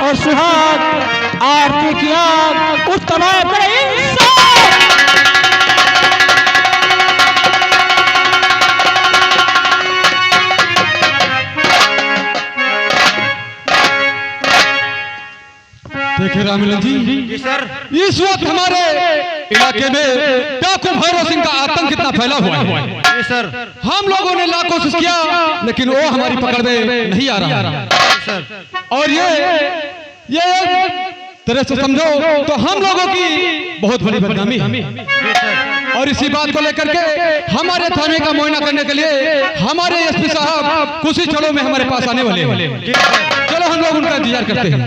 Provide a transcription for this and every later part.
और सुहाग आरती किया उस तबाह पर देखिए रामलाल जी सर, इस वक्त हमारे इलाके में डाकू भैरव सिंह का आतंक कितना फैला हुआ है। जी सर। हम लोगों ने लाख कोशिश किया लेकिन वो हमारी पकड़ में नहीं आ रहा सर। और ये तरह से समझो तो हम लोगों की बहुत बड़ी बदनामी है। और इसी बात को लेकर के हमारे थाने का मुआयना करने के लिए हमारे एसपी साहब कुछ ही क्षणों में हमारे पास आने वाले हैं। चलो हम लोग उनका इंतजार करते हैं।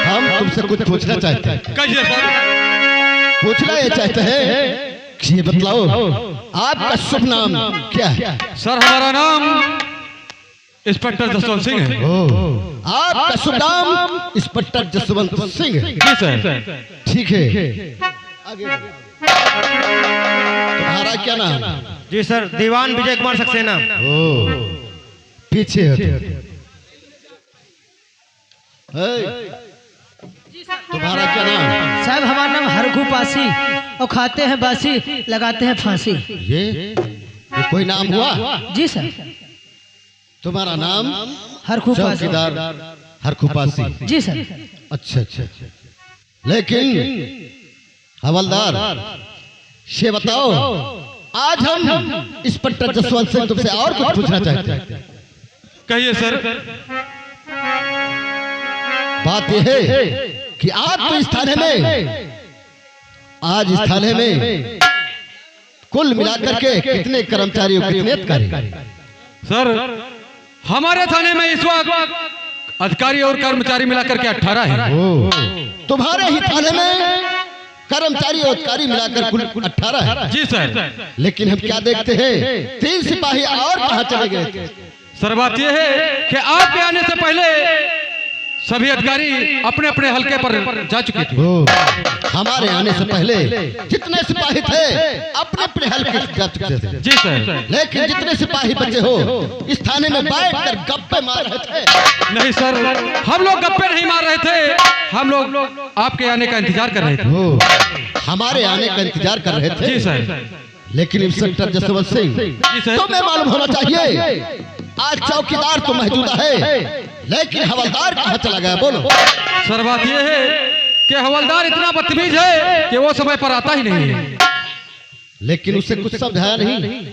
हम तुमसे कुछ पूछना चाहते हैं। कहिए सर। पूछना ये चाहते हैं कि ये बतलाओ आपका शुभ नाम क्या है? सर हमारा नाम इंस्पेक्टर जसवंत सिंह है। आपका शुभ नाम इंस्पेक्टर जसवंत सिंह है। जी सर। ठीक है, आगे तुम्हारा क्या नाम? जी सर, दीवान विजय कुमार सक्सेना। पीछे तुम्हारा क्या नाम? साहब हमारा नाम हरखू पासी और खाते हैं बासी लगाते हैं फांसी। ये कोई नाम हुआ? जी सर। तुम्हारा नाम हरखू पासी। चौकीदार हरखुपासी। जी सर। अच्छा अच्छा, लेकिन हवलदार ये बताओ आज हम इंस्पेक्टर जसवंत सिंह तुमसे और कुछ पूछना चाहते हैं। कहिए सर। बात यह है कि आज तो इस थाने में कुल मिलाकर के कितने कर्मचारी हो, कितने अधिकारी? सर हमारे थाने में इस वक्त अधिकारी और कर्मचारी मिलाकर के 18 है। तुम्हारे ही थाने में कर्मचारी और अधिकारी मिलाकर कुल 18 है। जी सर। लेकिन हम क्या देखते हैं 3 सिपाही और कहां चले गए? सर बात यह है कि आपके आने से पहले सभी अधिकारी अपने अपने हल्के पर जा चुके थे। हमारे आने से पहले जितने सिपाही थे अपने अपने हल्के जा चुके थे। जी सर। लेकिन जितने सिपाही बचे हो इस थाने में बैठकर गप्पे मार रहे थे। नहीं सर, हम लोग गप्पे नहीं मार रहे थे, हम लोग आपके आने का इंतजार कर रहे थे। हमारे आने का इंतजार कर रहे थे। जी सर। लेकिन इंस्पेक्टर जसवंत सिंह तुम्हें मालूम होना चाहिए आज चौकीदार तो मौजूद है लेकिन हवलदार कहाँ चला गया? बोलो। सर बात यह है कि हवलदार इतना बदतमीज है कि वो समय पर आता ही नहीं है। लेकिन उसे कुछ समझाया नहीं?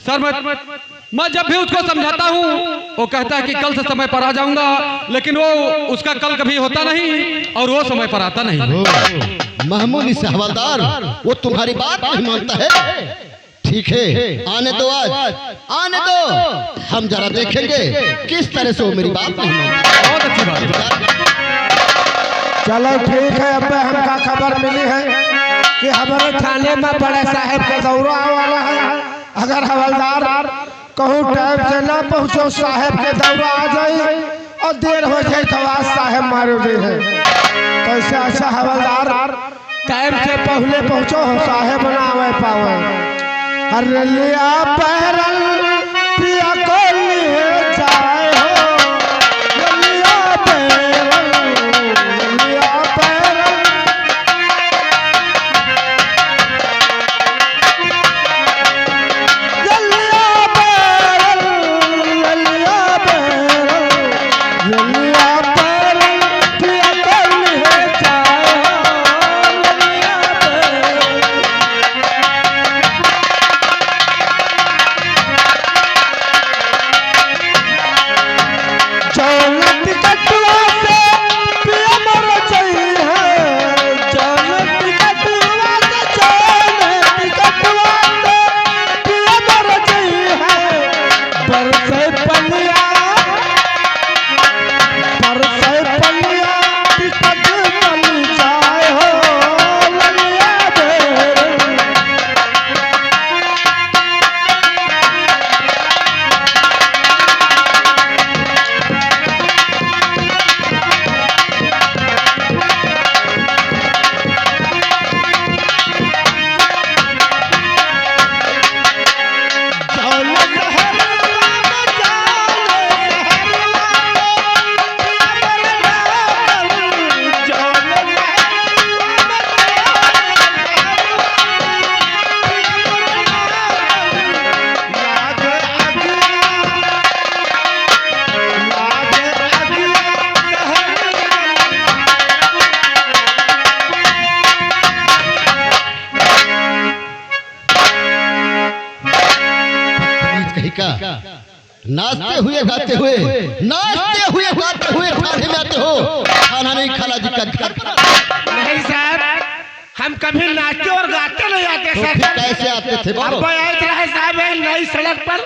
सर मैं जब भी उसको समझाता हूँ वो कहता है कि कल से समय पर आ जाऊंगा, लेकिन वो उसका कल कभी होता नहीं और वो समय पर आता नहीं। मामूली से हवलदार वो तुम्हारी बात नहीं मानता है। ठीक है, आने दो, आज आने दो, हम जरा देखेंगे किस तरह से वो मेरी बात नहीं मानता। बहुत अच्छी बात। चलो ठीक है, अब हमका खबर मिली है कि हमारे थाने में बड़े साहब का दौरा वाला है। अगर हवलदार कहूँ टाइम से ना पहुँचो साहब के दौरा आ जाए और देर हो जाए तो आज साहब मारो दे है। तो इससे अच्छा हवलदार टाइम से पहले पहुँचो साहब ना आवे पावे। अरे लिया पैरल पिया को लिए जाए हो, लिया पैरल, लिया पैरल। लिया पैरल, लिया पैरल, लिया पैरल पिया को लिए जाए हो, लिया पैरल। नाचते हुए गाते हुए गाते हुए थाने में आते हो, खाना नहीं खाला जी का घर पर। नहीं साहब, हम कभी नाचते और गाते नहीं आते तो सर। फिर कैसे आते थे बोलो? अब आए रहे साहब एक नई सड़क पर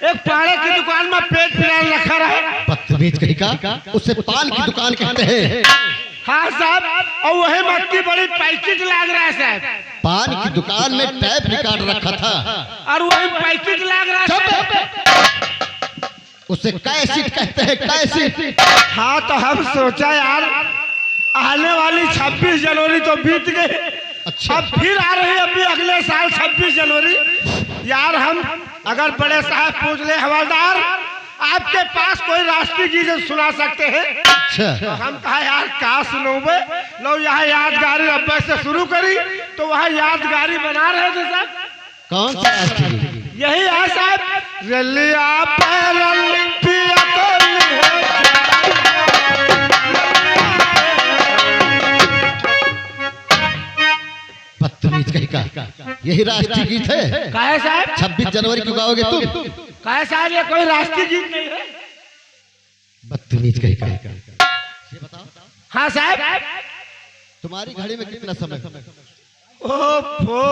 एक पाड़े की दुकान में पेट पिलाने रखा रहे। बदतमीज कहीं का, उसे पान की दुकान कहते हैं। हाँ साहब, और वही मक्की बड़ी पैकेट लाग रहा है साहब। पान की दुकान में टैप रिकॉर्ड रखा था और वही पैकेट लाग रहा है साहब। उसे कैसेट कहते हैं, कैसेट। हाँ तो हम सोचा यार आने वाली 26 जनवरी तो बीत गई, अच्छा। अब फिर आ रही है अभी अगले साल 26 जनवरी। यार हम अगर बड़े साहब पूछ ले हवलदार आपके पास कोई राष्ट्रीय गीत सुना सकते हैं? अच्छा, तो हम कहा यार का सुनोगे, लो यहाँ यादगारी अब्बा से शुरू करी तो वहाँ यादगारी बना रहे थे साहब। कौन सा राष्ट्रीय गीत? यही है साहब, रलिया पैरल पिया तो निहे बदतमीज कहीं का, यही राष्ट्रीय गीत है। काहे साहब? 26 जनवरी को गाओगे तुम? काहे साहब ये कोई राष्ट्रीय गीत नहीं है। बदतमीज कहीं का। हाँ साहब। तुम्हारी घड़ी में कितना समय? ओफो,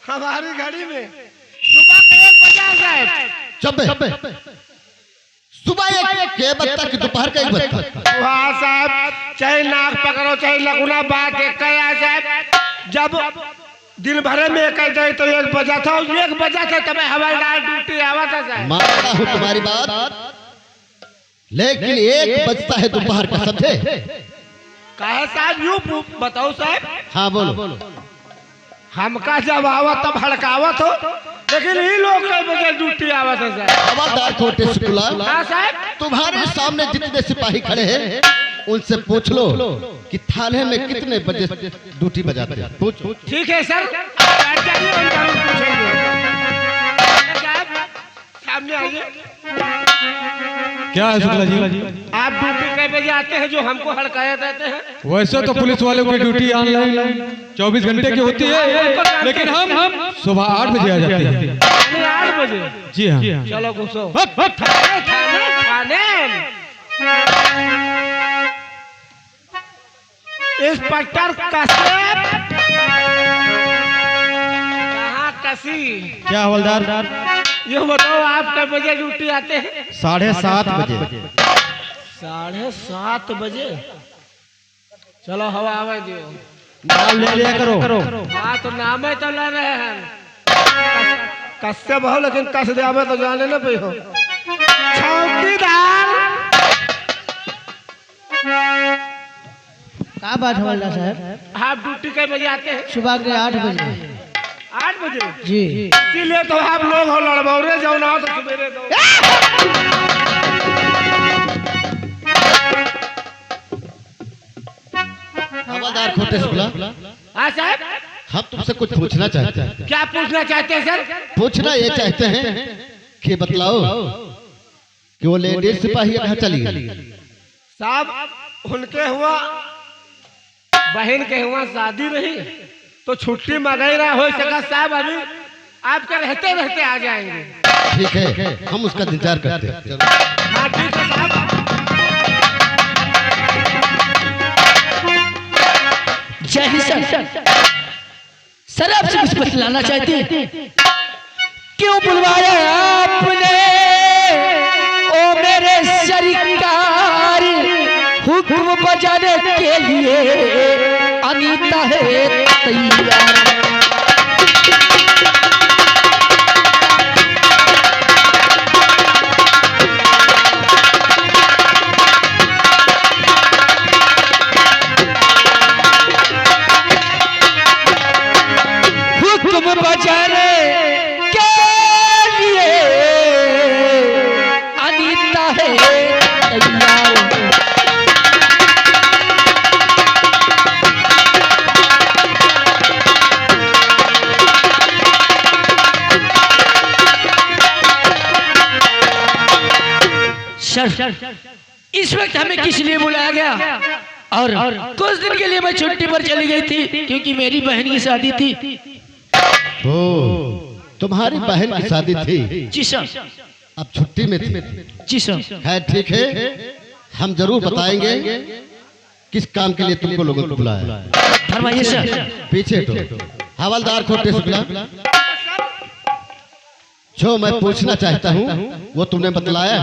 हमारी घड़ी में सुबह के 1 बजे साहब। चुप, सुबह 1 बजता कि दोपहर का 1 बजता? हाँ साहब, चाहे नाक पकड़ो चाहे लगुना बात एक साहब। जब दिन भर में एक जाए तो 1 बजा था, 1 बजा था तब हवलदार ड्यूटी आवा था साहब। मानता हूँ तुम्हारी बात, लेकिन 1 बजता है दोपहर का, समझे? काहे साहब यूं बताओ साहब? हाँ बोलो। हमका जब आवा तब हड़कावत हो, लेकिन ये लोग कई बजे ड्यूटी आवा था साहब। खबरदार छोटे शुक्ला, हाँ साहब। तुम्हारे सामने जितने सिपाही खड़े हैं उनसे पूछ लो कि थाने में कितने बजे ड्यूटी बजाते हैं, पूछो। ठीक है सर, बैठ जाइए, हम जरूर पूछेंगे। साहब सामने आइए। क्या है शुक्ला जी? आप ड्यूटी कई बजे आते हैं जो हमको हड़काया देते हैं? वैसे तो पुलिस वालों की ड्यूटी ऑनलाइन 24 घंटे की होती है, लेकिन हम सुबह 8 बजे आ जाते हैं। 8 बजे? जी हाँ। चलो घुसो। थाने थाने थाने। इंस्पेक्टर कश्यप कहाँ कसी? क्या हवलदार? ये बताओ आप कई बजे ड्यूटी आते हैं? 7:30 बजे। 7:30 बजे? चलो हवा आवे दियो। नाम ले लिया करो। हाँ तो नाम है तो ले रहे हैं। कश्यप हो लेकिन कस दिया तो जाने न पे हो। चौकीदार। क्या बात है हवलदार साहब? आप ड्यूटी कई बजे आते हैं? सुबह के 8 बजे। 8 बजे? जी। इसीलिए तो आप लोग हो लड़बौरे जाओ ना तो सवेरे दो। खबरदार छोटे शुक्ला, हाँ साहब। हम तुमसे कुछ पूछना चाहते हैं। क्या पूछना चाहते हैं सर? पूछना ये चाहते हैं कि बतलाओ कि वो लेडीज सिपाही कहाँ चली गई? साहब उनके हुआ बहन के हुआ शादी नहीं तो छुट्टी वगैरह हो सका साहब, अभी आपके रहते रहते आ जाएंगे। ठीक है, हम उसका इंतजार करते हैं। हाँ ठीक है साहब। जय हिंद सर। सर आपसे कुछ बतलाना चाहते हैं। क्यों बुलवाया आपने ओ मेरे सरकार, हुक्म बजाने के लिए अनीता है तैयार। हुक्म बजाने के लिए अनीता है तैयार। सर इस वक्त हमें किस लिए बुलाया गया? और कुछ दिन के लिए मैं छुट्टी पर चली गई थी क्योंकि मेरी बहन की शादी थी। ओ, तुम्हारी बहन की शादी थी? जी सर। अब छुट्टी में थे। जी सर। है ठीक है, हम जरूर बताएंगे किस काम के लिए तुमको लोगों को बुलाया। फरमाइए सर। पीछे तो हवलदार खोटे शुक्ला, जो मैं पूछना चाहता हूँ वो तुमने बतलाया।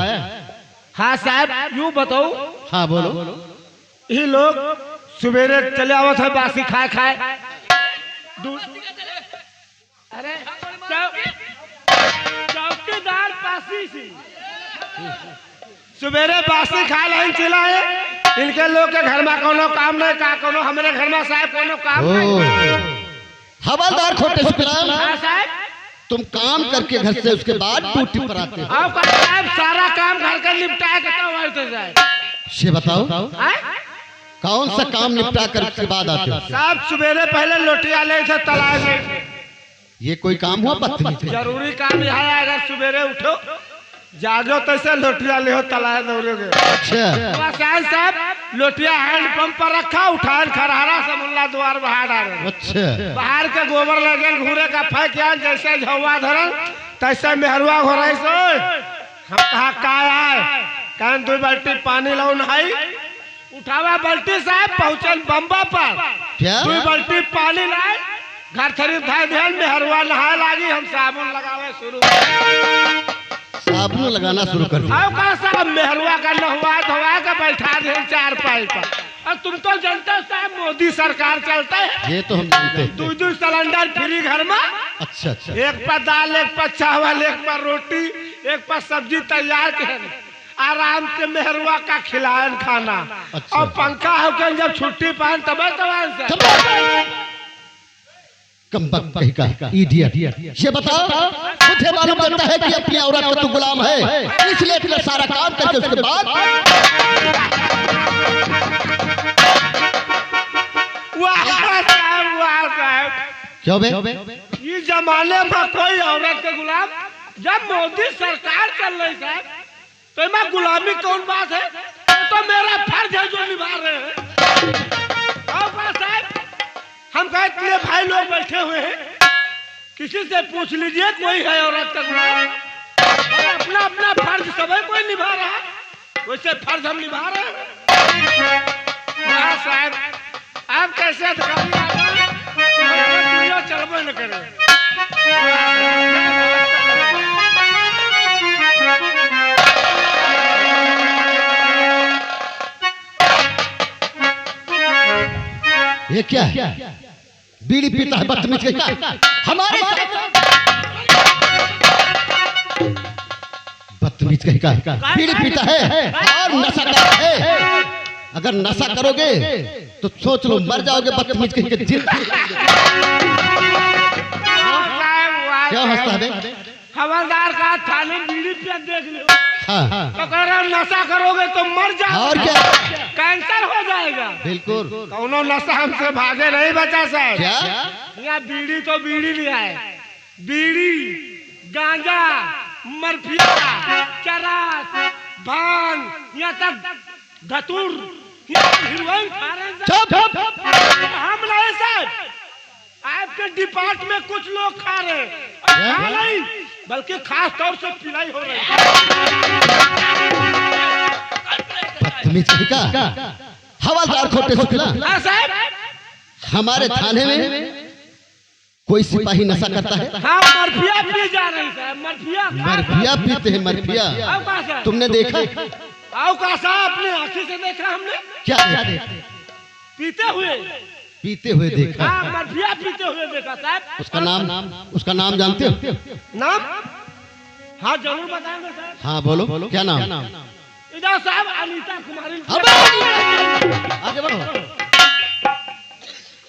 हाँ साहब, यूँ बताओ, हाँ बोलो। ये लोग सवेरे चले आवत है बासी खाए खाए। अरे चौकीदार पासी सी सवेरे बासी खाए लाइन चला है। इनके लोग के घर में कोनो काम नहीं का, कोनो हमारे घर में साहब कोनो काम नहीं। हवलदार खोटे शुक्ला, हाँ साहब, तुम काम करके घर से उसके बाद ड्यूटी पर आते हो। आप साहब सारा काम घर का निपटाया करता है। ये बताओ कौन सा काम निपटा कर उसके बाद आते हो? साहब सवेरे पहले लोटिया ले थे तालाब में। ये कोई काम हुआ बदतमीज? जरूरी काम यह है, अगर सवेरे उठो जागो तो से लोटिया ले हो तालाब दौड़ोगे। अच्छा साहब लोटिया हैंड पंप पर रखा, उठा खरहरा से मुल्ला द्वार बाहर डाले। अच्छा, बाहर के गोबर लगे घूरे का फेंक आन, जैसे झौवा धरन तैसे मेहरुआ हो रही सो। हम कहा का आए, कहन 2 बाल्टी पानी लो नहाई। उठावा बाल्टी साहब, पहुंचल बम्बा पर। क्या 2 बाल्टी पानी लाए, घर खरीद था ध्यान में हरवा नहाए लागी। हम साबुन लगावे शुरू, साबुन लगाना शुरू कर दिया। आओ का साहब मेहरुआ का नहवा धोवा का बैठा दे 4 पाई पर। और तुम तो जानते हो साहब मोदी सरकार चलता है। ये तो हम जानते हैं। 2 सिलेंडर फ्री घर में। अच्छा अच्छा, एक पर दाल, एक पर चावल, एक पर रोटी, एक पर सब्जी तैयार के आराम से मेहरुआ का खिलायन खाना। अच्छा। और पंखा होकर जब छुट्टी पान तब से कमबख्त कहीं का इडियट। ये बताओ, मुझे मालूम पड़ता है कि अपनी औरत का तू गुलाम है, इसलिए इतना सारा काम करके उसके बाद वाह साहब, क्यों बे? ये जमाने में कोई औरत के गुलाम, जब मोदी सरकार चल रही साहब तो मैं गुलामी कौन बात है? तो मेरा फर्ज है जो निभा रहे हैं। और साहब हम कहे इतने भाई लोग बैठे हुए हैं, किसी से पूछ लीजिए कोई है औरत का गुलाम? अपना अपना फर्ज सभी कोई निभा रहा है, वैसे फर्ज हम निभा रहे हैं। हाँ साहब, आप कैसे अधिकारी चलबे न करे। ये क्या है? बीड़ी पीता है बदतमीज कहीं का। हमारे बदतमीज कहीं का बीड़ी पीता है और नशा करता है। अगर नशा करोगे तो सोच लो मर जाओगे बदतमीज कहीं के। क्या हंसता है बे? हवलदार का थाने बीड़ी पिया देख लो। हाँ, तो कह रहा नशा करोगे तो मर जाओगे। और क्या? कैंसर हो जाएगा। बिल्कुल। कौनो नशा हमसे भागे नहीं बचा साहब। क्या? यहाँ बीड़ी तो बीड़ी नहीं है, बीड़ी, गांजा, मरफिया, चरस, भांग, यहाँ तक धतूर, हीरोइन खा रहे हैं। हम नहीं साहब, आपके डिपार्ट में कुछ लोग खा रहे हैं, खा नहीं बल्कि खास तौर से पिलाई हो रही है। बदतमीज कहीं का हवलदार खोटे शुक्ला, हाँ साहब, हमारे थाने में कोई सिपाही नशा करता है? हाँ मरफिया पी जा रही साहब, मरफिया मरफिया पीते हैं मरफिया। आओ का साहब, तुमने देखा? आओ का साहब, अपने आंखी से देखा हमने। क्या देखा? पीते हुए, पीते हुए देखा। हाँ मरफिया पीते हुए देखा साहब। उसका नाम जानते हो? नाम? हाँ जरूर बताएंगे साहब। हाँ बोलो, क्या नाम? इधर साहब अनीता कुमारी। आगे बढ़ो।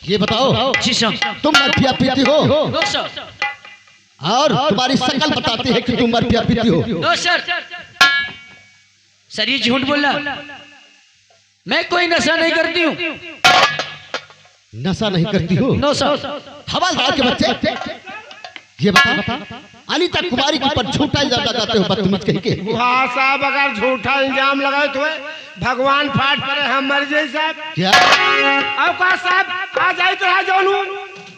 ये बताओ, जी सर। तुम मरफिया पीती हो नो सर। और तुम्हारी शक्ल बताती है कि तुम मरफिया पीती हो। No sir. सर ये झूठ बोला, मैं कोई नशा नहीं करती हूँ। नशा नहीं करती हो? No sir. हवलदार के बच्चे, ये बता, अनीता कुमारी के ऊपर झूठा इल्जाम लगाते हो बदतमीज कहीं के। हाँ साहब, अगर झूठा इल्जाम लगाए तो भगवान फाट पड़े, हम मर जाए साहब। क्या? अब का साहब आ जाए तो आ जाओ,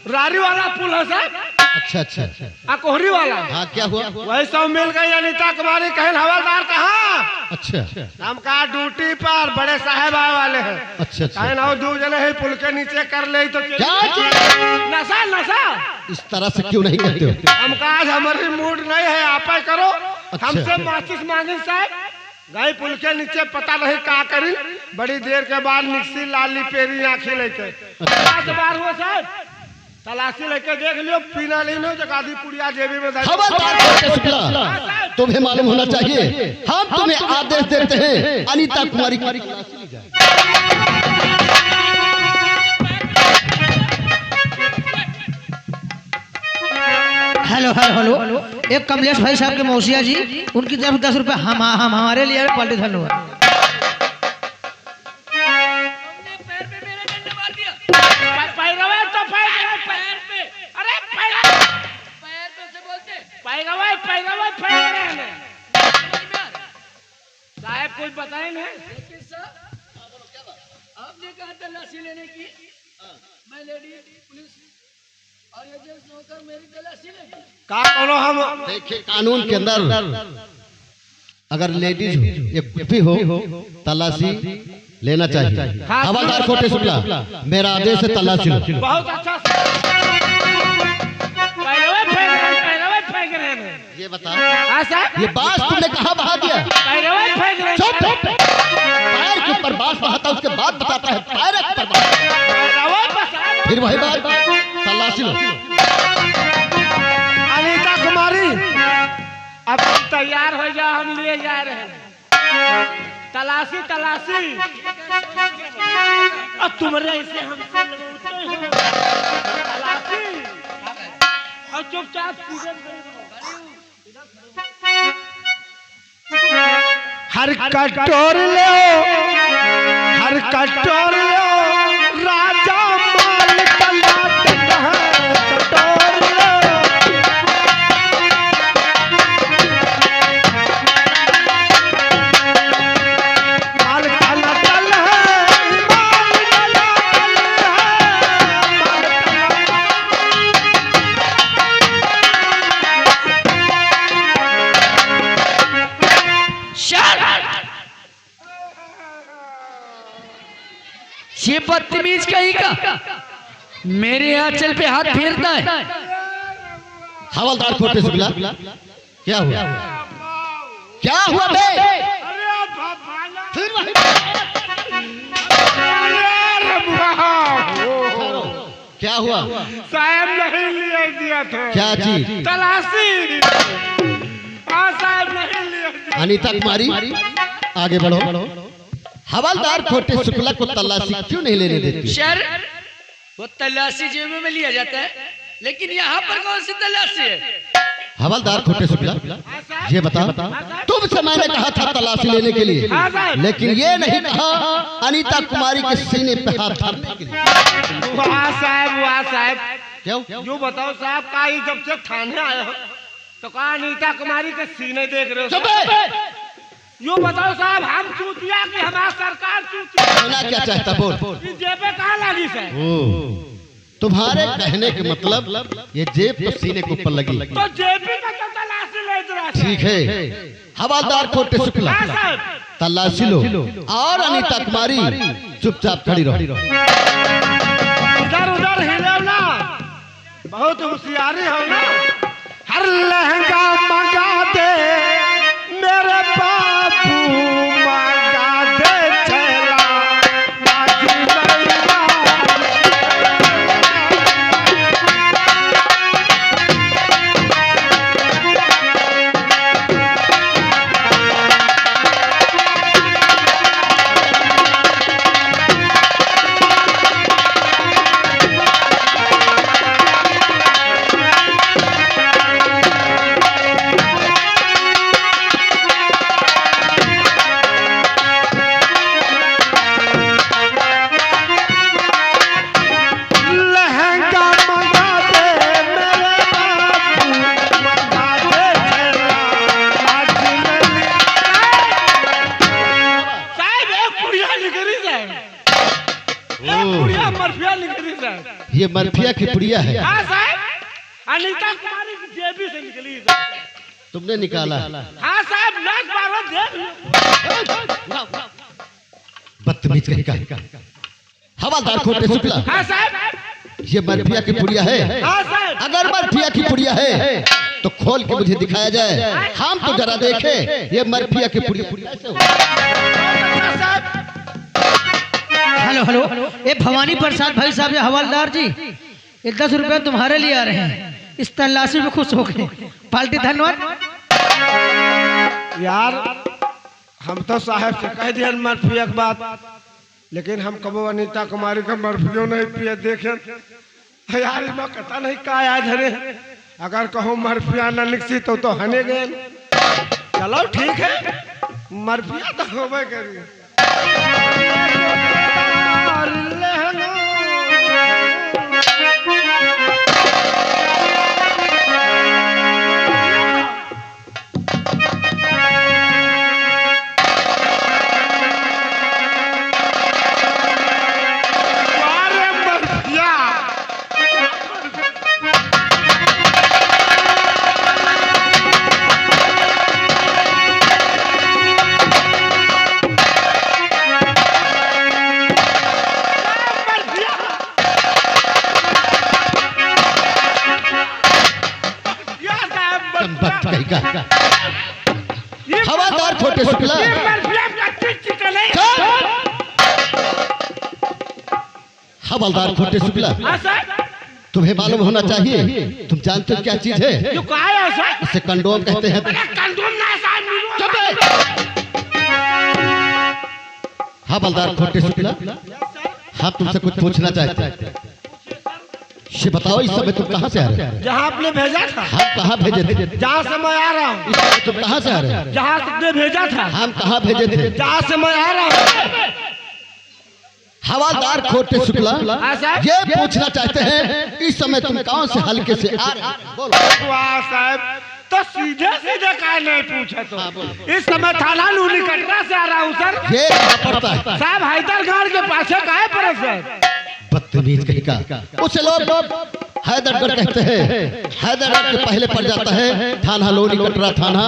रारी वाला पुल है साहब, अच्छा अच्छा आ कोहरी वाला हाँ क्या हुआ? वही सब मिल गई अनीता कुमारी कहन हवलदार कहाँ अच्छा हम कहा ड्यूटी पर बड़े साहब आए वाले हैं अच्छा अच्छा कहन और दो जने ही पुल के नीचे कर ले तो क्या नशा नशा इस तरह से क्यों नहीं करते हो? हम कहा आज हमारी मूड नहीं है आप ही करो अच्छा। हमसे माचिस मांगी साहब गए पुल के नीचे पता नहीं का करी बड़ी देर के बाद निक्सी लाली पेरी आंखें लेके बार हुआ साहब तलाशी लेके देख लियो पीना नहीं हो जगादी पुड़िया जेबी में खबरदार कोटे शुक्ला, तुम्हें मालूम होना चाहिए हम तुम्हें आदेश देते हैं अनीता कुमारी की तलाशी ली जाए। हेलो हेलो हेलो एक कमलेश भाई साहब के मौसिया जी उनकी तरफ 10 रुपए हम हमारे लिए पलटे धन्यवाद। साहब कुछ बताए नहीं आपने कहा तलाशी लेने की मैं लेडी पुलिस और ये जेंट्स होकर मेरी तलाशी लेगी का कोनो हम देखिए कानून के अंदर अगर लेडीज एक भी हो तलाशी लेना चाहिए। हवलदार कोटे शुक्ला, मेरा आदेश है तलाशी लो। बहुत अच्छा ये बता हाँ साहब ये बात तुमने कहाँ बहा दिया? चुप! पैर के ऊपर बात बहाता उसके बाद बताता है पैर के ऊपर बात। फिर वही बात तलाशी लो। अनीता कुमारी अब तुम तैयार हो जाओ हम लिए जा रहे हैं तलाशी तलाशी अब तुम्हारे ऐसे हमसे लड़ते हो तलाशी और चुपचाप हर कटोर लो हर कटोर लो राजा माल तलाट है कटोर लो माल तलाट है माल ये बदतमीज कहीं का मेरे आंचल पे हाथ फेरता है। हवलदार कोटे शुक्ला, क्या हुआ? क्या हुआ बे? फिर वही क्या हुआ? साहब नहीं लिए दिया था क्या चीज? तलाशी हाँ साहब नहीं लिए दिया। अनीता कुमारी आगे बढ़ो। हवलदार कोटे शुक्ला को तलाशी क्यों नहीं लेने देती? सर वो तलाशी जेब में लिया जाता है लेकिन यहाँ पर कौन सी तलाशी है? हवलदार कोटे शुक्ला, ये बता तुमसे मैंने कहा था तलाशी लेने के लिए लेकिन ये नहीं कहा अनीता कुमारी के सीने पे हाथ धरने के लिए। वाह साहब क्यों? जो बताओ साहब का ही जब से थाने आए हो तो कहा अनीता कुमारी के सीने देख रहे हो? यो बताओ साहब हम चूतिया कि हमारा सरकार चूतिया? होना क्या चाहता बोल? जेबे कहाँ लगी साहब? तुम्हारे कहने के मतलब ये जेब तो सीने के ऊपर लगी। तो जेबी का तो तलाशी ले रहा है। ठीक है हवलदार कोटे शुक्ला, तलाशी लो और अनीता कुमारी चुपचाप खड़ी रहो। इधर उधर हिलो ना, बहुत होशियारी हो ना। हर लहंगा मंगा दे मेरे बाबू मंगा दे चला ये मरफिया की पुड़िया है। हाँ साहब अनीता कुमारी की जेबी से निकली। तुमने निकाला? हाँ साहब, 10-12 देख लो। बदतमीज कहीं का। हवालदार खोटे शुक्ला, हाँ साहब। ये मरफिया की पुड़िया है? हाँ साहब। अगर मरफिया की पुड़िया है तो खोल के मुझे दिखाया जाए, हम तो जरा देखे ये मरफिया की पुड़िया कैसे हो। हेलो हेलो, ये भवानी प्रसाद भाई साहब या हवलदार जी, ये 10 रुपए तुम्हारे लिए आ रहे हैं, इस तलाशी में खुश हो गए, पार्टी धन्यवाद। यार हम तो साहब से कह दिया मरफिया की बात, लेकिन हम कबो अनीता कुमारी का मरफियो नहीं पिए देखे। यार मैं कहता नहीं का आज हरे, अगर कहो मरफिया न निकसी तो हने गए। चलो ठीक है, मरफिया तो होबे करी। हवालदार खोटे शुक्ला, हवालदार खोटे शुक्ला, तुम्हें मालूम होना चाहिए, तुम जानते हो क्या चीज है? इसे कंडोम कहते हैं। हवालदार खोटे शुक्ला, हम तुमसे कुछ पूछना चाहते हैं। ये बताओ, इस समय तुम कहाँ से आ रहे हो? जहाँ आपने भेजा था। हम कहाँ भेजे थे? जहाँ से मैं आ रहा हूँ। इस समय तुम कहाँ से आ रहे हो? जहाँ तुमने भेजा था। हम कहाँ भेजे थे? जहाँ से मैं आ रहा हूँ। हवालदार खोटे शुक्ला, ये पूछना चाहते हैं इस समय तुम कौन से हल्के से आ रहे हो? बोलो। वाह साहब, तो सीधे सीधे का नहीं पूछे तो। इस समय थाना लूनी कटरा से आ रहा हूँ सर। ये कहाँ पड़ता है? साहब हैदरगढ़ के पाछे काहे पर सर? बदतमीज कहीं का। उसे लोग हैदरगढ़ कहते हैं। हैदरगढ़ के पहले पड़ जाता है थाना लोनी कटरा थाना।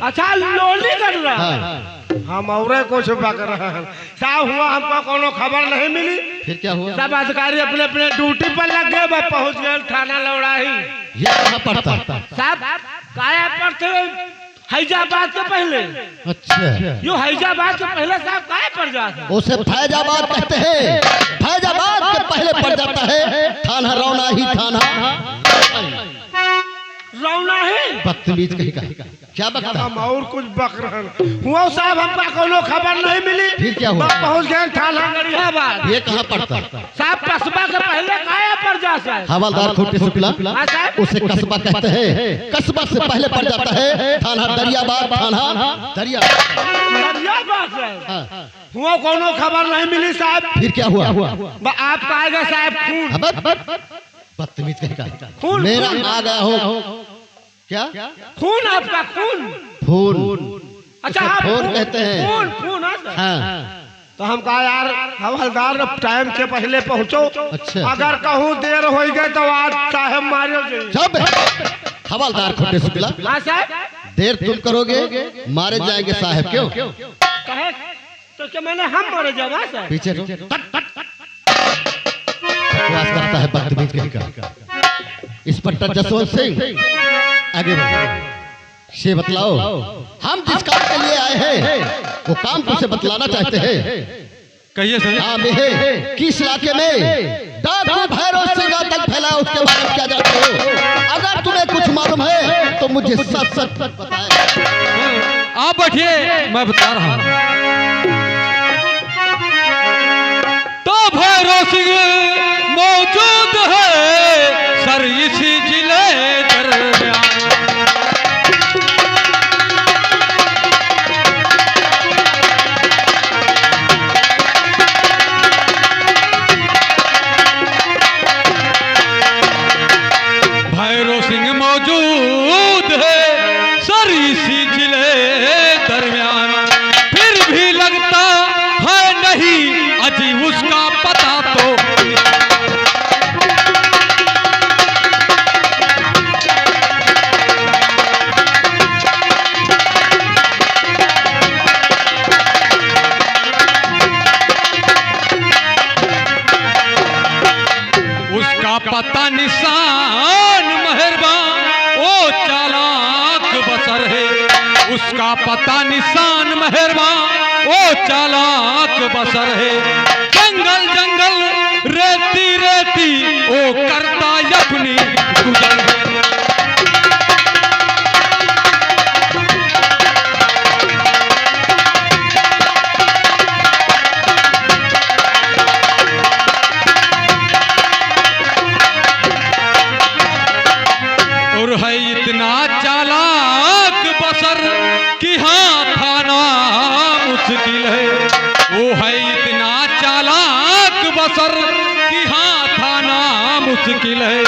अच्छा लोनी कटरा। हाँ। हम और कुछ कर रहे हैं साहब, हुआ हमको कोनो खबर नहीं मिली। फिर क्या हुआ? सब अधिकारी अपने अपने ड्यूटी पर लग गए, मैं पहुंच गए थाना लौड़ाही। ये कहाँ पड़ता है? साहब काया पर थे हैजाबाद के पहले। अच्छा, यो हैजाबाद के पहले साहब काहे पर जाता? उसे फैजाबाद कहते हैं। फैजाबाद के पहले पड़ जाता है थाना रौनाही थाना। रौनाही। बदतमीज कहीं का। क्या बकता? हम और कुछ बक रहे हैं। हुआ साहब हमको कोनो खबर नहीं मिली। फिर क्या हुआ? मैं पहुंच गए थाना गड़ियाबाद। ये कहाँ पड़ता है? साहब कस्बा के पहले काया पर जा साहब? हवालदार खोटे शुक्ला, हाँ साहब। उसे कस्बा कहते हैं। कस्बा से पहले पड़ जाता है थाना दरियाबाद थाना दरियाबाद साहब। हाँ। हुआ कोनो खबर नहीं मिली साहब। फिर क्या हुआ? आप आएगा साहब खून। बदतमीज कहीं का। खून। मेरा आ गया हो क्या? खून आपका खून। खून। अच्छा उसे आप खून कहते हैं। खून खून है सर। हाँ। तो हम कहा यार हवलदार अब टाइम के पहले पहुंचो। अच्छा। अगर कहूँ देर हो गई तो आज साहब मारियो जाइए। सब हवालदार खोटे शुक्ला, हाँ साहब। देर तुम करोगे मारे जाएंगे साहब। क्यों? कहे तो क्या मैंने हम मारे जावा सर? पीछे बकवास करता है बदतमीज कहीं का। इंस्पेक्टर जसवंत सिंह आगे बढ़ो। ये बतलाओ, हम जिस काम के लिए आए हैं वो काम तुमसे बतलाना चाहते हैं। कहिए सर। काम ये है किस इलाके में डाकू भैरव सिंह आतंक फैला, उसके बारे में क्या जानते हो? अगर तुम्हें कुछ मालूम है तो मुझे सच सच बताएं। आप बैठिए, मैं बता रहा हूँ। तो भैरव सिंह मौजूद है सर इसी जिले दरमियान। भैरव सिंह मौजूद है सर इसी जिले दरमियान। फिर भी लगता है नहीं अजी उसका पता तो। पता निशान मेहरबान ओ चालाक बसर है, उसका पता निशान मेहरबान ओ चालाक बसर है। जंगल जंगल रेती रेती ओ करता अपनी गुजर है। और है इतना चालाक बसर कि हाँ थाना मुश्किल है। वो है इतना चालाक बसर कि हाँ थाना मुश्किल है।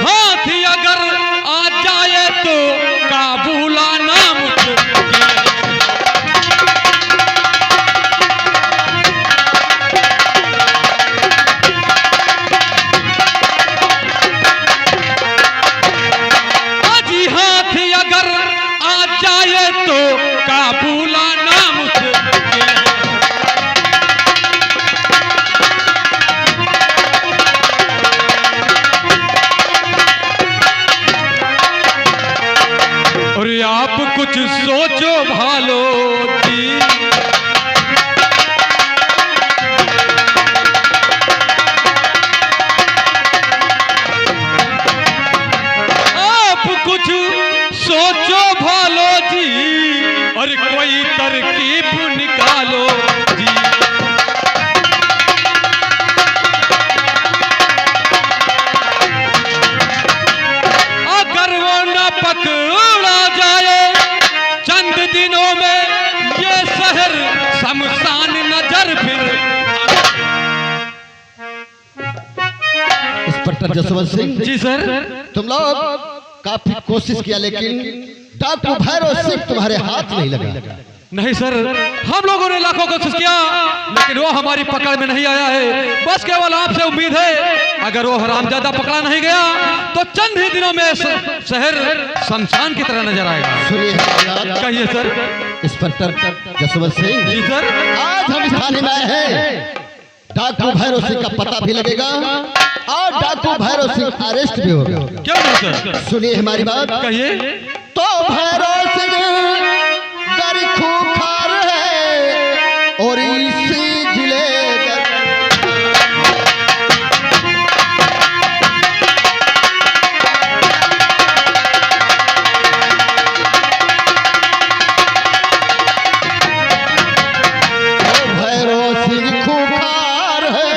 हाथी अगर आ जाए तो काबू लाना मुश्किल है। अजी हाथी अगर आ जाए तो काबू लाना मुश्किल है। और आप कुछ सोचो भालो जी, आप कुछ सोचो भालो जी, और कोई तरकीब निकालो जी। अगर वो न पकड़ा जाए चंद दिनों में ये शहर शमशान नजर फिर। इंस्पेक्टर जसवंत सिंह, जी सर। तुम लोग काफी कोशिश किया लेकिन डाकू भैरव सिंह तुम्हारे हाथ नहीं लगा। नहीं सर, हम लोगों ने लाखों कोशिश किया लेकिन वो हमारी पकड़ में नहीं आया है। बस केवल आपसे उम्मीद है अगर वो हरामजादा पकड़ा नहीं गया तो चंद ही दिनों में शहर शमशान की तरह नजर आएगा। सुनिए हमारी कहिए सर। बात। इंस्पेक्टर जसवंत सिंह, जी सर। आज हम इस थाने में आए हैं, डाकू भैरव सिंह का पता भी लगेगा और डाकू भैरव सिंह अरेस्ट भी होगा। क्यों नहीं सर? सुनिए हमारी बात। कहिए। तो भैरव सिंह गरी खूंखार है और इसी जिले भैरव सिंह खूंखार है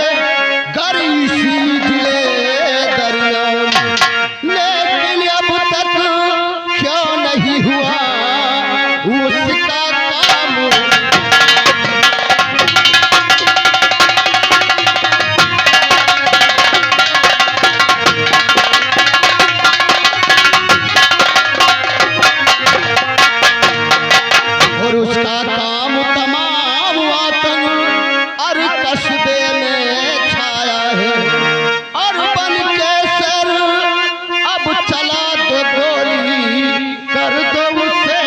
गरी इसी जिले दरिया, लेकिन अब तक क्यों नहीं हुआ उसका काम। और उसका काम तमाम वतन और कस्बे में छाया है, और बन के सर अब चला दो गोली कर दो उसे।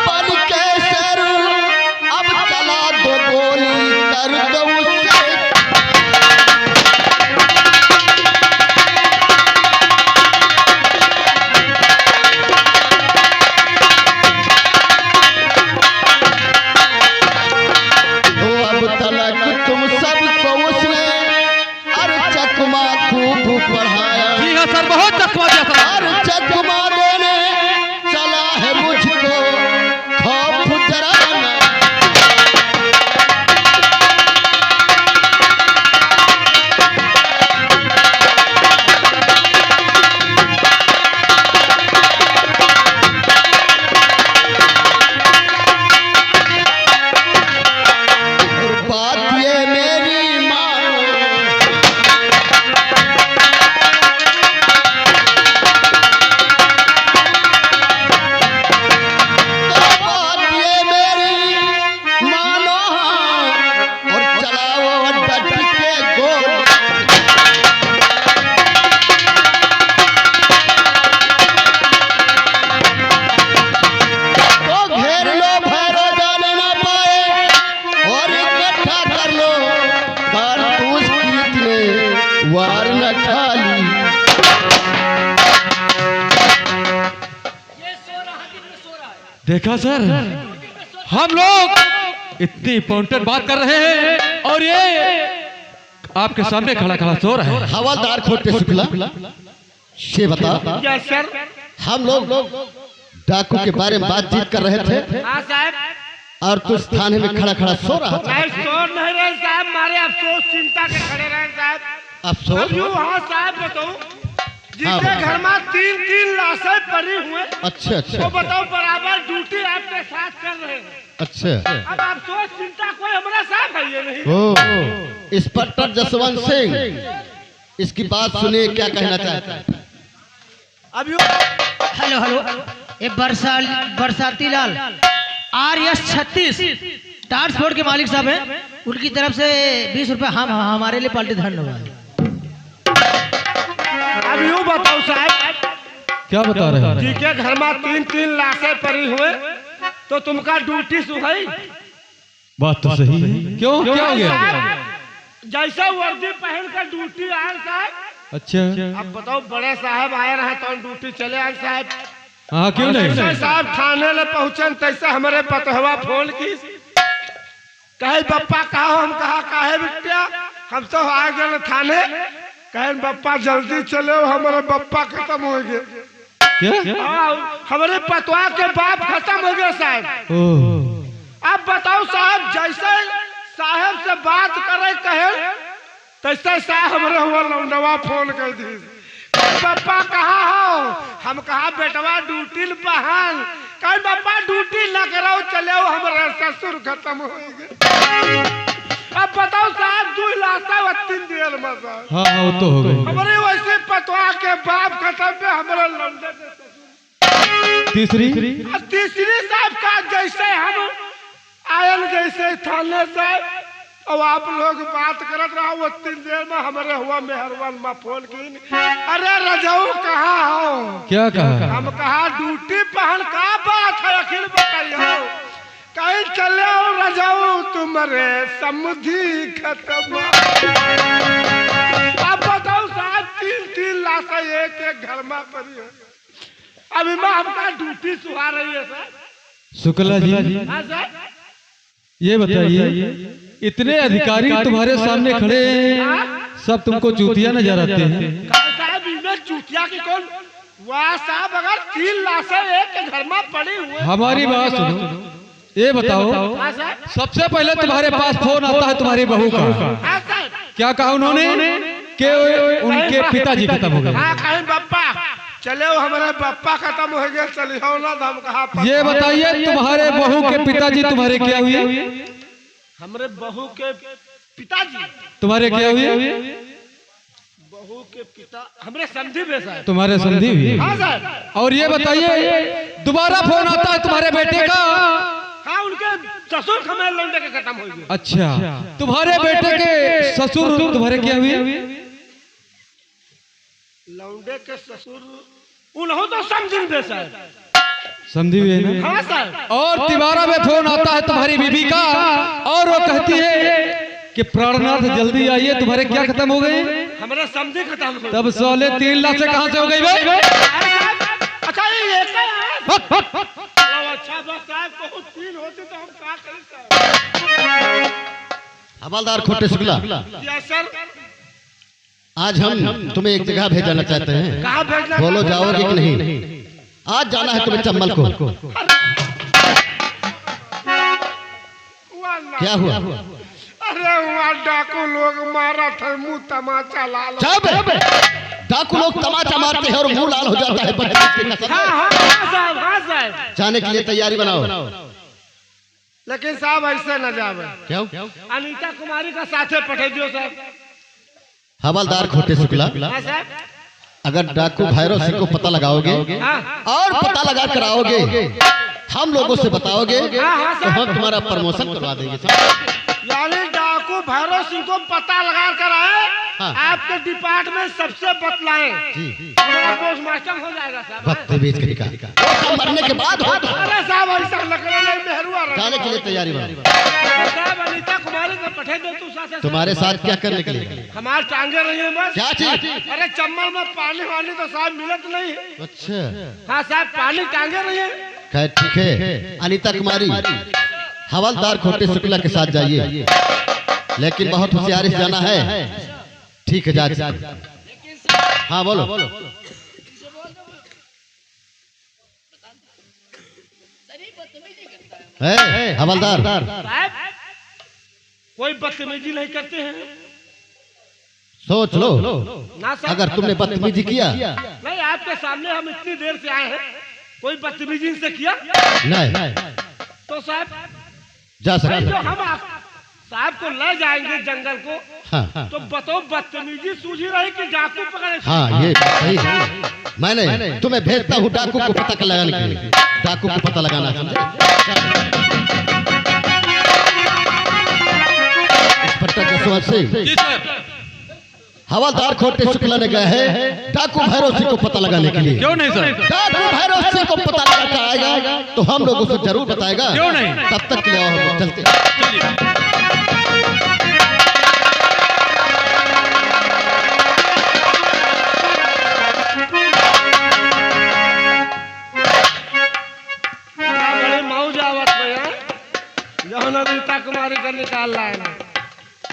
बन के सर अब चला दो गोली कर दो उसे। तो अब तलक तुम सबको उसने अरे चकमा खूब पढ़ाया। जी हाँ सर, बहुत चकमा दिया सर। अरे चकमा देने चला है मुझको खौफ डराना। और बात ये मेरी मानो, हार न खाली। देखा सर, हम लोग इतनी इंपॉर्टेंट बात कर रहे हैं और ये आपके सामने खड़ा खड़ा सो रहा है। हवलदार खोटे शुक्ला, ये बता, यस सर। हम लोग डाकू के बारे में बातचीत कर रहे थे हाँ साहब। और तू इस थाने में खड़ा खड़ा सो रहा था। मैं सो नहीं रहे साहब, मारे अफसोस चिंता के खड़े रहे साहब। अफसोस? अब यूँ हाँ साहब बताऊं, हाँ, जिसके घर में 3-3 लाशें पड़ी हुए, अच्छा अच्छा वो बताओ बराबर ड्यूटी आपके साथ कर रहे हैं। अच्छा। अब अफसोस चिंता कोई हमारा साथ है ये नहीं। ओ, इंस्पेक्टर जसवंत सिंह, इसकी बात सुनिए, क्या कहना चाहता है। अब यूँ हेलो हेलो, ये बरसाती लाल RS 36 ट्रांसपोर्ट के मालिक साहब हैं, उनकी तरफ से 20 रुपए हम हमारे लिए पार्टी धन्यवाद। अब यूँ बताओ साहब, क्या बता रहे हैं? जिसके घर में 3-3 लाशें पड़ी हुए, तो तुमका ड्यूटी सुहाई। बात तो सही है। क्यों, क्या हो गया? साहब, जैसा वर्दी पहन कर ड्यूटी आए साहब। अच्छा, अब बताओ बड़े साहब आए रहे तो ड्यूटी चले आए साहब। हाँ क्यों नहीं? जैसे साहब थाने ले पहुंचन तैसे हमारे पतहवा फोन की, कहे बप्पा कहा, हम कहा काहे बिटिया, हम तो आ गए थाने। कहे बप्पा जल्दी चले, हमारे बप्पा खत्म हो गए। क्या? हमारे पतवा के बाप खत्म हो गए साहब। ओह, अब बताओ साहब, जैसे साहब से बात करे कहे तैसे साहब हमारे हुआ लौंडवा फोन कर दी, पापा कहाँ हो, हम कहा बेटवा ड्यूटी पहन। कल पापा ड्यूटी लग रहा हो, चले हो, हमारा ससुर खत्म हो गए। अब बताओ साहब, 2 लाशा 3 देर में साहब। हाँ हाँ वो तो हो गई। हमारे वैसे पतवा के बाप खत्म पे हमारा लौंडे के ससुर। तीसरी साहब का जैसे हम आयल जैसे थाने साहब, अब आप लोग बात करत रहा, वो 3 देर में हमारे हुआ मेहरबान में फोन की, अरे रजाऊ कहाँ हो? क्या कहा? हम कहा ड्यूटी पहन का बात है, अखिल बताइए। कहीं चले हो रजाऊ, तुम्हारे समुद्री खत्म। अब बताओ साहब, 3-3 लाशें एक घर में पड़ी है। अभी मैं आपका ड्यूटी सुहा रही है सर। शुक्ला जी, हाँ सर। ये बताइए, इतने अधिकारी तुम्हारे सामने खड़े हैं, सब तुमको चूतिया नजर आते हैं। साहब इनमें चूतिया की कौन? वाह साहब, अगर 3 लाशें एक घर में पड़ी हुई। हमारी बात सुनो, ये बताओ, हाँ सर। सबसे पहले तुम्हारे पास फोन आता है तुम्हारी बहू का। हाँ सर। क्या कहा उन्होंने? कि उनके पिताजी खत्म हो गए। हाँ, कहीं बप्पा चले हो, हमारे बप्पा खत्म हो गए, चलिए ना, हम कहा। ये बताइए, तुम्हारे बहू के पिताजी तुम्हारे क्या हुए? हमारे बहू के पिताजी तुम्हारे क्या हुए? बहू के पिता हमारे समझी बेसा है। तुम्हारे समझी हुई? हाँ सर। और ये बताइए, दोबारा फोन आता है तुम्हारे बेटे का? हाँ, उनके ससुर हमारे लौंडे के खत्म हो गए। अच्छा, तुम्हारे बेटे के ससुर तुम्हारे क्या हुए? लौंडे के ससुर उन्हों तो समझी बेसा है। समझी हुई है ना? हाँ सर। और तिवारा में फोन आता है तुम्हारी बीबी का, और वो कहती है कि प्राणनाथ जल्दी आइए, तुम्हारे क्या खत्म हो गए? हमारे समझी खत्म हो गए। तब 3 लाख से कहां से हो गई भाई? अच्छा ये अच्छा बस साहब, बहुत 3 होती तो हम क्या करें साहब। हवलदार खोटे शुक्ला, यस सर। आज हम तुम्हें एक जगह भेजना चाहते हैं। कहाँ भेजना? बोलो जाओगे कि नहीं? आज जाना है तुम्हें चम्बल को। क्या हुआ? अरे वहाँ डाकू लोग मारा था, मुंह तमाचा लाल। जब डाकू लोग तमाचा मारते हैं और मुंह लाल हो जाता है, हाँ हाँ साहब, हाँ साहब। जाने के लिए तैयारी बनाओ। लेकिन साहब ऐसे न जावे। क्यों? अनीता कुमारी का साथे पठे दियो साहब। हवलदार खोटे शुक्ला, हाँ साहब। अगर डाकू भैरव सिंह को पता लगाओगे और पता लगा कर आओगे, हम लोगों से बताओगे, तो हम तुम्हारा प्रमोशन करवा देंगे। यानी डाकू भैरव सिंह को पता लगा कर आए आपके डिपार्टमेंट सबसे बतलाएं हमारा पोस्टमास्टर हो जाएगा साहब। बदतमीज कहीं का वो सब मरने के बाद हो अरे साहब ऐसा लकड़े नहीं मेहरुआ जाने के लिए तैयारी बना साहब अनीता कुमारी को पठे दे तू साथ तुम्हारे साथ क्या करने के लिए हमारे टांगे रही है बस। क्या चीज? अरे चम्मल में पानी वानी तो साहब मिलत नहीं। अच्छा हाँ साहब पानी टांगे रही है। खैर ठीक है अनीता कुमारी हवलदार खोटे शुक्ला के साथ जाइए, लेकिन बहुत होशियारी से जाना है। ठीक है जा। हाँ बोलो। हवलदार साहब कोई बदतमीजी नहीं करते हैं सोच लो ना साहब। अगर तुमने बदतमीजी किया नहीं आपके सामने हम इतनी देर से आए हैं, कोई बदतमीजी से किया नहीं तो साहब जा भाई जो सकते। हम साहब को ले जाएंगे जंगल को हाँ तो बताओ बदतमीजी सूझी रही कि डाकू पकड़े। हाँ ये बात सही है। मैंने तुम्हें भेजता हूँ डाकू को पता लगाने के लिए। डाकू को पता लगाना समझे? इंस्पेक्टर जसवंत सिंह हवलदार खोटे शुक्ला ने गए हैं डाकू भैरव सिंह को पता लगाने के लिए। क्यों नहीं सर? डाकू भैरव सिंह को पता लगा आएगा तो हम लोगों को जरूर बताएगा। क्यों नहीं? तब तक के लिए हम लोग चलते। बड़े मौज आवत भैया जौन अनीता कुमारी का निकाल लाए ना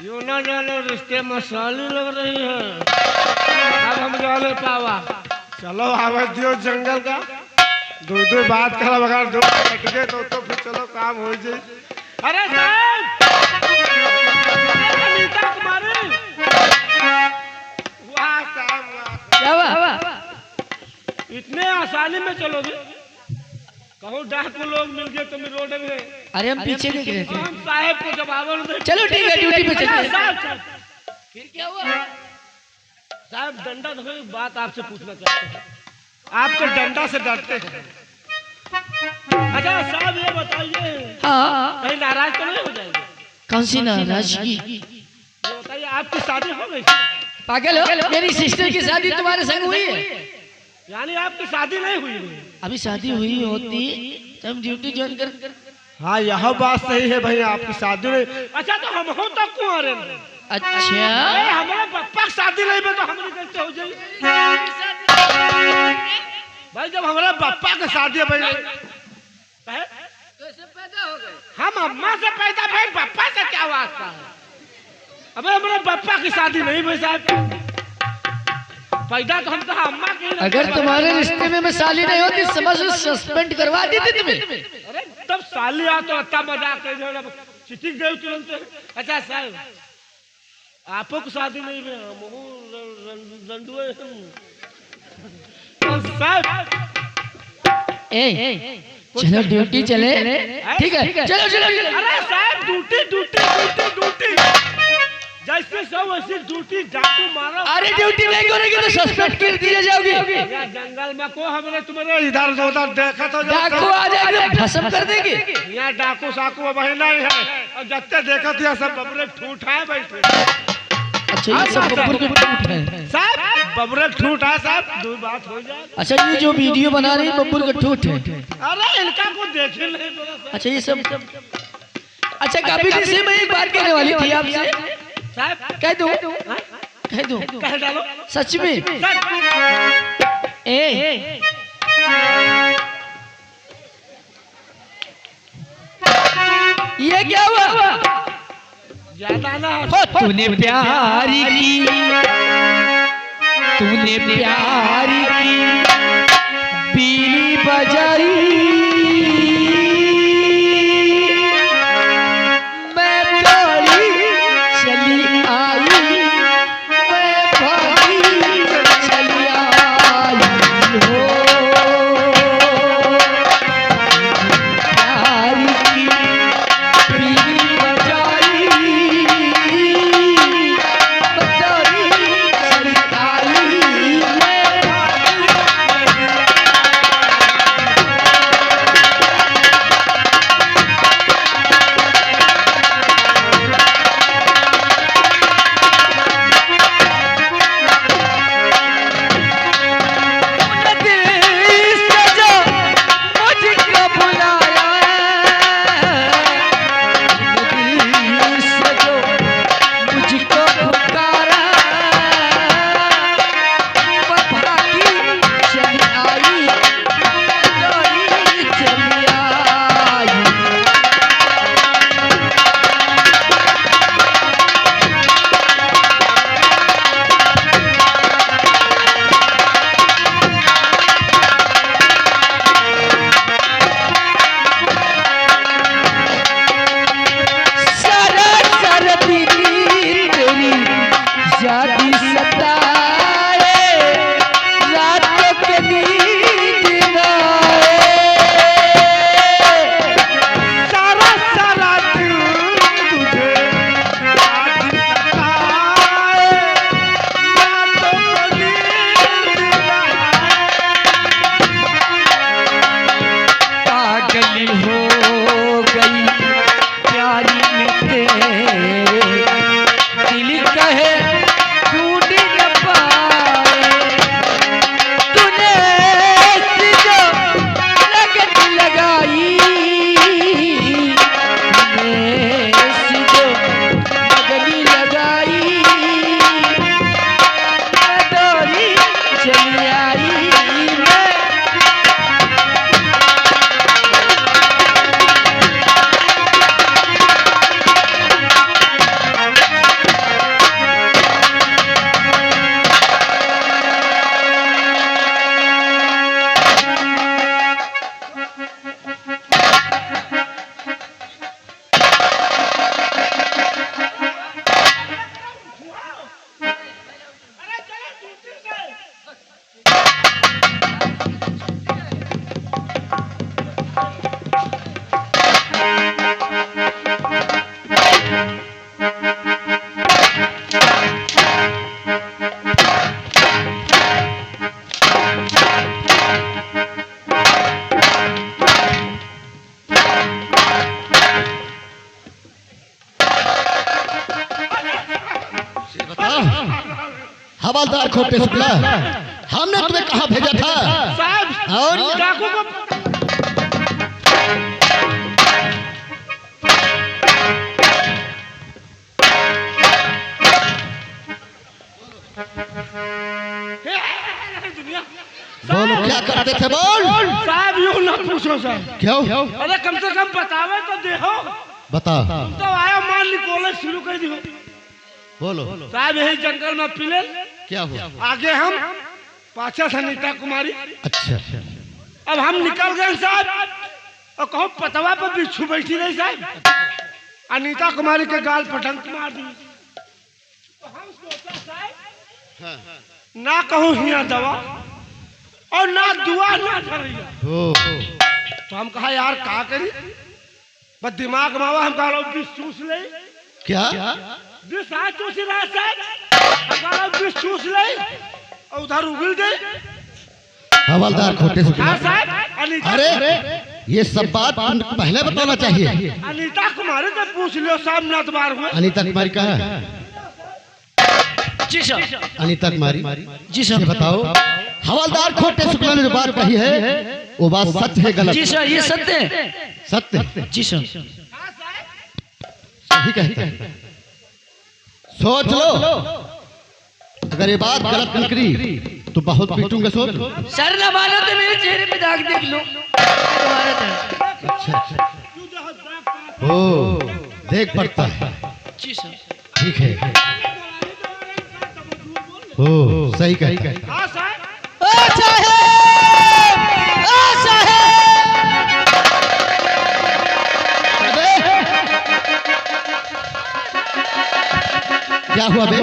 यो ना जानो रिश्ते में साली लग रही है। अब हम जाने पावा चलो आवे दियो जंगल का दो बात कर अगर दो कट गए तो फिर चलो काम हो जाए। अरे साहब अनीता कुमारी वाह साहब वाह। इतने आसानी में चलोगे? कहूँ डाकू लोग मिल गए तुम रोड में। अरे हम पीछे देख रहे थे। हम साहब को जवाब दे। चलो ठीक है ड्यूटी पे चलते हैं। साहब फिर क्या हुआ? साहब डंडा धो बात आपसे पूछना चाहते हैं। आप तो डंडा से डरते हैं। अच्छा साहब ये बताइए हाँ कहीं नाराज तो नहीं हो जाएंगे? कौन सी नाराजगी? ये बताइए आपकी शादी हो गई? पागल हो? मेरी सिस्टर की शादी तुम्हारे संग हुई है? यानी आपकी शादी नहीं हुई है? अभी शादी हुई होती तो हम ड्यूटी ज्वाइन कर। हाँ यह बात सही है भाई आपकी शादी नहीं। अच्छा तो हम हो तो कुंवारे हैं। अच्छा हमारे पप्पा की शादी नहीं में तो हमारी कैसे हो जाए? भाई जब हमारे पप्पा की शादी है भाई हम अम्मा से पैदा भाई पप्पा से क्या वास्ता है? अबे हमारे पप्पा की शादी नहीं भाई साहब पैदा तो हम कहा अम्मा की। अगर तुम्हारे रिश्ते में मैं साली नहीं होती समझ सस्पेंड करवा देती तुम्हें। अरे तब साली आ तो अच्छा मजाक कर चिटिक गए तुरंत। अच्छा साहब आपको की शादी नहीं है रंडुए साहब। ए चलो ड्यूटी चले। ठीक है चलो चलो। अरे साहब ड्यूटी ड्यूटी ड्यूटी ड्यूटी जैसे सब वैसे ड्यूटी डाकू मारो। अरे ड्यूटी नहीं करेगी तो सस्पेंड कर दिया जाओगी। या जंगल में को हमने तुम्हारे इधर उधर देखा तो डाकू आ जाएगा भस्म कर देगी। यहाँ डाकू साकू वही नहीं है और जत्ते देखा था सब बबरे ठूठ है बैठे। अच्छा ये सब बब्बर के ठूठ है साहब बबरे ठूठ है साहब दो बात हो जाए। अच्छा ये जो वीडियो बना रही है बब्बर का ठूठ है। अरे इनका को देखे नहीं बोला अच्छा ये सब। अच्छा काफी दिन से मैं एक बात कहने वाली थी आपसे। साहब कह दो कह डालो सच में। ए ये क्या हुआ? ज्यादा ना तूने प्यारी की बीली बजाई मैं दौड़ी चली आई मैं भागी चली आई हो प्यारी की बीली बजाई मैं दौड़ी चली आई मैं हवलदार खोटे शुक्ला, हमने तुम्हें कहाँ भेजा था? साहब और डाकू को बोलो क्या करते थे? बोल। साहब यूं ना पूछो साहब। क्यों? अरे कम से कम बतावे तो देखो। बता। तो आया मान ली कॉलेज शुरू कर दियो। बोलो। साहब यही जंगल में पिले। क्या हुआ? आगे हम पाछा से नीता कुमारी। अच्छा। अब हम निकल गए साहब और कहो पतवा पर बिच्छू बैठी रही साहब। अनीता कुमारी के गाल पर डंक मार दी। तो हम सोचा साहब ना कहूँ हिया दवा और ना दुआ ना धरिया। तो हम कहा यार का करी, बस दिमाग मावा हम कहा विष चूस ले। क्या? विष आ चूस रहा साहब, हम कहा विष चूस ले और उधर उगल दे। हवलदार खोटे शुक्ला, हाँ साहब। अनीता अरे ये सब बात तुमको पहले बताना चाहिए। अनीता कुमारी से पूछ लियो साहब, नातबार हुए। अनीता कुमारी कहाँ है? जी सर। अनीता कुमारी जी ये सर। बताओ, हवलदार खोटे शुक्ला ने जो बात कही है वो बात सच है गलत? जी सर, ये सत्य है। सत्य। जी सर। सही कहते हैं। सोच लो, अगर ये बात गलत निकली तो बहुत पीटूंगा। सोच लो। सर ना मानो तो मेरे चेहरे पे दाग देख लो। तुम्हारा था। अच्छा। ओ, देख पड़ता है। जी सर। ठीक है। ओ, सही कह। हाँ साहब। क्या हुआ बे?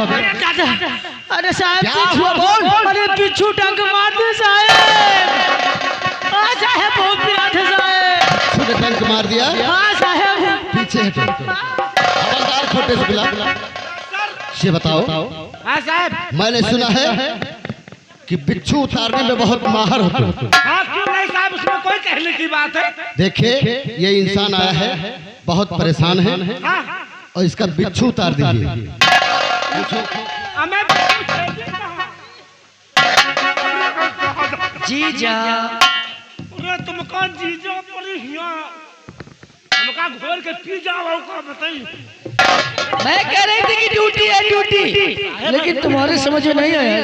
अरे साहब क्या हुआ? बोल। अरे बिच्छू डंक मार दे साहब। हाँ साहब, बहुत पिरा थे साहब। छुरे डंक मार दिया। हाँ साहब। पीछे हटो। हवलदार खोटे शुक्ला, ये बताओ, हाँ साहब। मैंने सुना है कि बिच्छू उतारने में बहुत माहिर होते हो। हाँ क्यों नहीं साहब, उसमें कोई कहने की बात है। देखिए ये इंसान आया है, बहुत परेशान है हाँ और इसका बिच्छू उतार दीजिए। हमें जीजा। अरे तुम कौन जीजा पड़ी हिया, हमका घोर के पी जाओ का बताइए। मैं कह रही थी कि ड्यूटी है ड्यूटी, लेकिन तुम्हारे समझ में नहीं आया।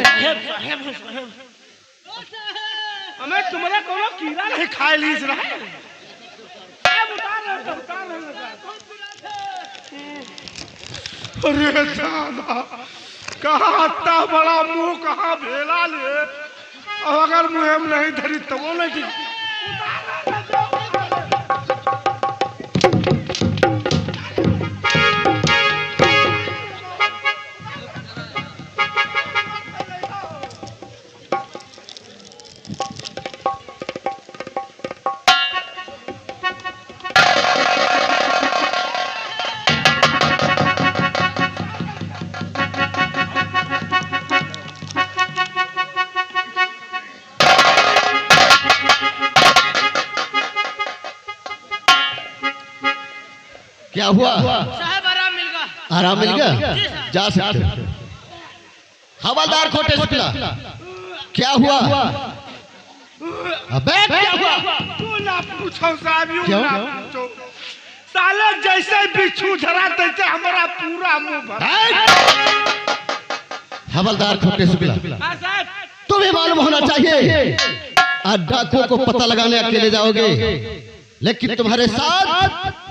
हमें तुम्हारे कोनो कीड़ा नहीं खाए ली इस रहा। अब उतार रहे। अरे दादा, कहाँ हत्ता बड़ा मुंह, कहाँ भेला ले। अब अगर मुँह में नहीं धरी तो वो नहीं। क्या हुआ? साहब आराम मिल गया। आराम मिल गया? जा सकते हो। हवलदार खोटे शुक्ला, क्या हुआ? अबे क्या हुआ? तू ना पूछो साहब, यूं क्यों? ना पूछो। साले जैसे बिच्छू धरा तैसे हमारा पूरा मुंह भरा। हवलदार खोटे शुक्ला, हाँ साहब। तुम्हें मालूम होना चाहिए आज डाकुओं को पता लगाने अकेले जाओगे, लेकिन तुम्हारे साथ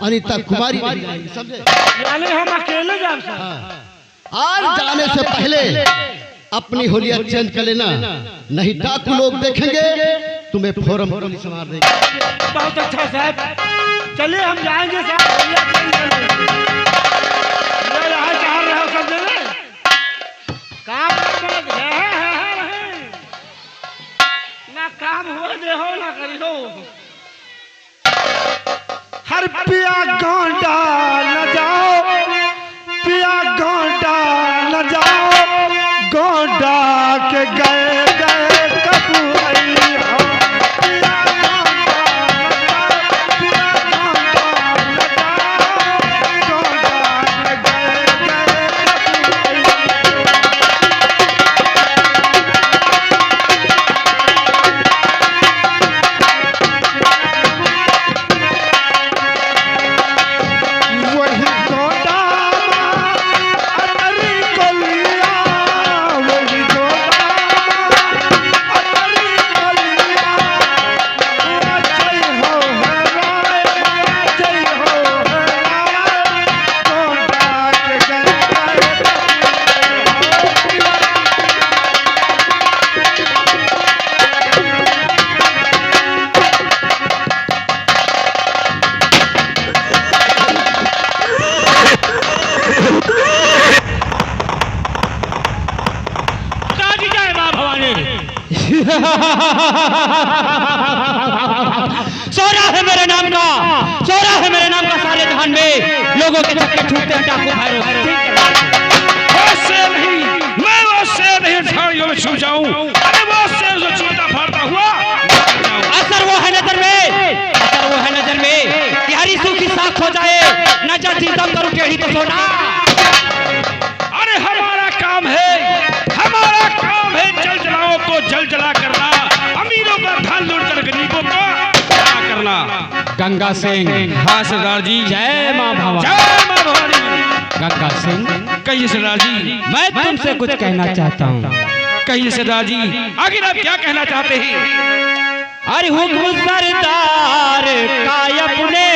अनीता कुमारी नहीं जाएगी, समझे? यानी हम अकेले जाए साहब। आज जाने से पहले अपनी होलिया चेंज कर लेना, नहीं डाकू लोग देखेंगे तुम्हें फौरन पुलिस मार देगी। बहुत अच्छा साहब, चलिए हम जाएंगे साहब। ये यहाँ चाह रहे हो सब जने काम ना काम हो दे हो ना करियो। हर पिया गांडा न जाओ, पिया गांडा न जाओ, गांडा के गए गए कब आई हो। पिया गांडा न जाओ, पिया गांडा न जाओ, गांडा के गए गए कब आई हो। सोरा है मेरे नाम का, सोरा है मेरे नाम का सारे जहान में लोगों के चक्के छूटते हैं डाकू मैं वो शेर नहीं झाड़ियों में छू जाऊं। अरे वो शेर जो चीता फाड़ता हुआ असर वो है नजर में, असर वो है नजर में कि हरी सूखी साख हो जाए, नजर दम करूं टेढ़ी तो सोना। अरे हमारा काम है जल जलाओ तो जल जला करना, अमीरों का धन लूट कर गरीबों का क्या करना। गंगा सिंह। हाँ सरदार जी। जय माँ भवानी। जय माँ भवानी। गंगा सिंह कहिए सरदार जी। मैं तुमसे कुछ कहना चाहता हूँ। कहिए सरदार जी, आखिर आप क्या कहना चाहते हैं। अरे हुक्म सरदार का अपने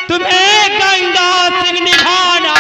तुम्हें गंगा सिंह निभाना